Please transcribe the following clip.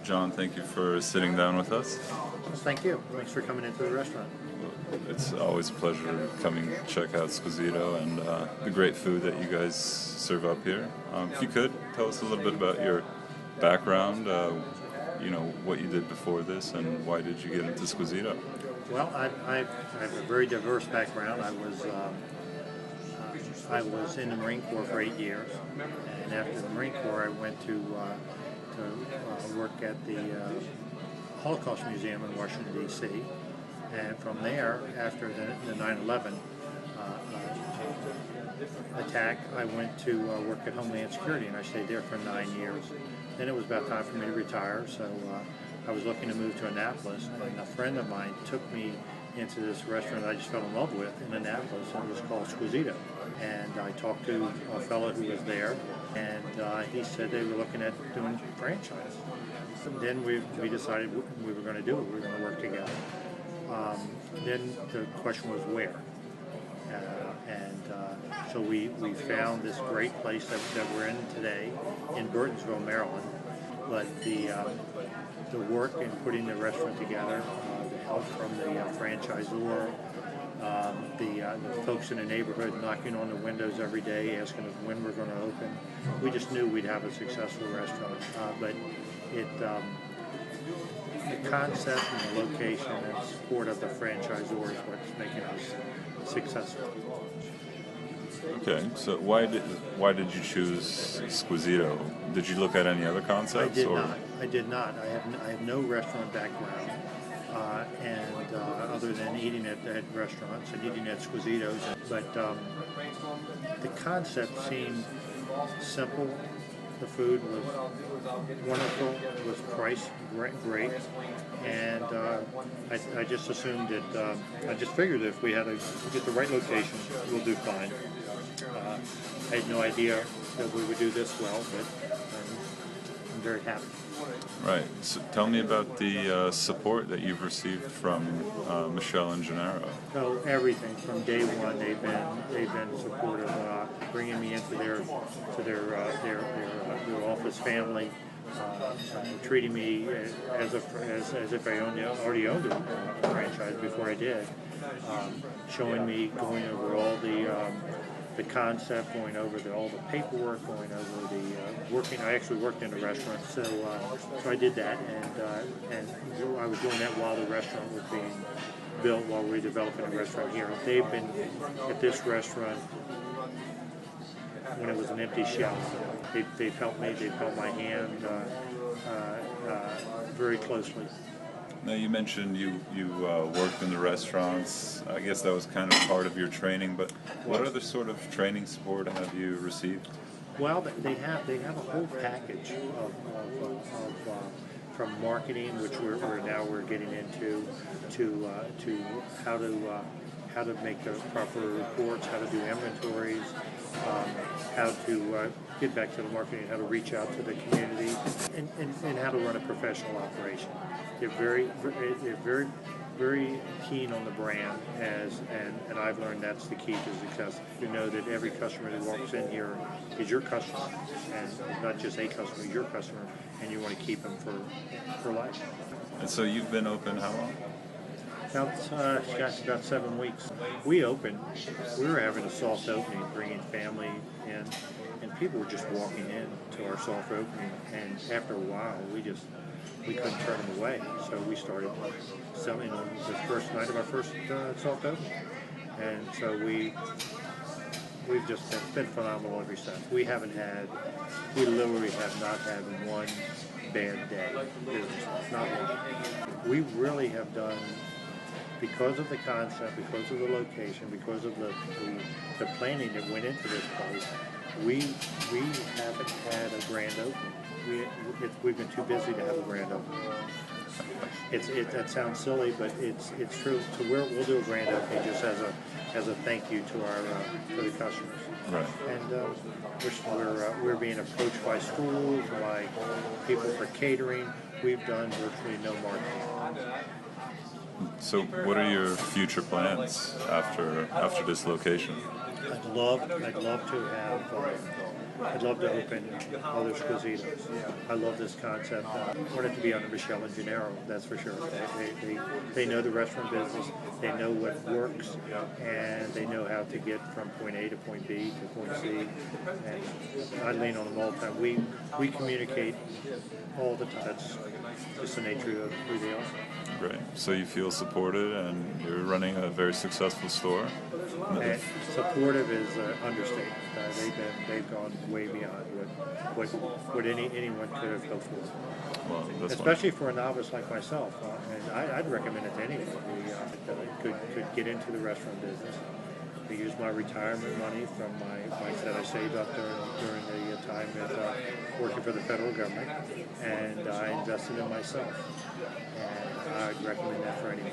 John, thank you for sitting down with us. Well, thank you. Thanks for coming into the restaurant. It's always a pleasure coming to check out Squisito and the great food that you guys serve up here. If you could, tell us a little bit about your background, what you did before this, and why did you get into Squisito? Well, I have a very diverse background. I was in the Marine Corps for 8 years, and after the Marine Corps, I went to work at the Holocaust Museum in Washington, D.C. And from there, after the 9/11 attack, I went to work at Homeland Security, and I stayed there for 9 years. Then it was about time for me to retire, so I was looking to move to Annapolis, and a friend of mine took me into this restaurant I just fell in love with in Annapolis, and it was called Squisito. And I talked to a fellow who was there, and he said they were looking at doing franchise. And then we decided we were going to do it. We were going to work together. Then the question was where. So we found this great place that we're in today in Burtonsville, Maryland. But the work in putting the restaurant together, the help from the franchisor, the folks in the neighborhood knocking on the windows every day, asking us when we're going to open. We just knew we'd have a successful restaurant. But the concept and the location and support of the franchisor is what's making us successful. Okay, so why did you choose Squisito? Did you look at any other concepts? I did not. I have no restaurant background, other than eating at restaurants and eating at Squisitos. But the concept seemed simple. The food was wonderful, was priced great, and I just assumed that, I just figured if we had to get the right location, we'll do fine. I had no idea that we would do this well, but I'm very happy. Right. So tell me about the support that you've received from Michelle and Gennaro. So everything from day one, they've been supportive, bringing me into their office family, treating me as if I already owned a franchise before I did, showing me, going over all the concept, going over all the paperwork, going over the working. I actually worked in a restaurant, so I did that, and I was doing that while the restaurant was being built, while we were developing a restaurant here. They've been at this restaurant when it was an empty shell. They've helped me. They've held my hand very closely. Now, you mentioned you worked in the restaurants. I guess that was kind of part of your training, but what other sort of training support have you received? Well, they have a whole package of from marketing, which we're getting into, to how to make the proper reports, how to do inventories, how to get back to the marketing, how to reach out to the community, and how to run a professional operation. They're very keen on the brand, and I've learned that's the key to success. You know that every customer that walks in here is your customer, and not just a customer, your customer, and you want to keep them for life. And so you've been open how long? About 7 weeks. We were having a soft opening, bringing family in, and people were just walking in to our soft opening, and after a while, we couldn't turn them away, so we started selling on the first night of our first soft opening, and so we've just been phenomenal ever since. We literally have not had one bad day, not one. We really have done, because of the concept, because of the location, because of the planning that went into this place, we haven't had a grand opening. We've been too busy to have a grand opening. That sounds silly, but it's true. So we'll do a grand opening just as a thank you to the customers. Right. And we're being approached by schools, by people for catering. We've done virtually no marketing. So what are your future plans after this location? I'd love to have I'd love to open other Squisitos. I love this concept. I want it to be under Michelle and Gennaro, that's for sure. They know the restaurant business, they know what works, and they know how to get from point A to point B to point C. And I lean on them all the time. We communicate all the time. That's just the nature of who they are. Great. So you feel supported, and you're running a very successful store. And supportive is understatement. They've gone way beyond what anyone could have hoped for. Well, that's Especially for a novice like myself, and I'd recommend it to anyone who could get into the restaurant business. I use my retirement money from my bikes that I saved up during the time at working for the federal government, and I invested in myself. And I'd recommend that for anyone.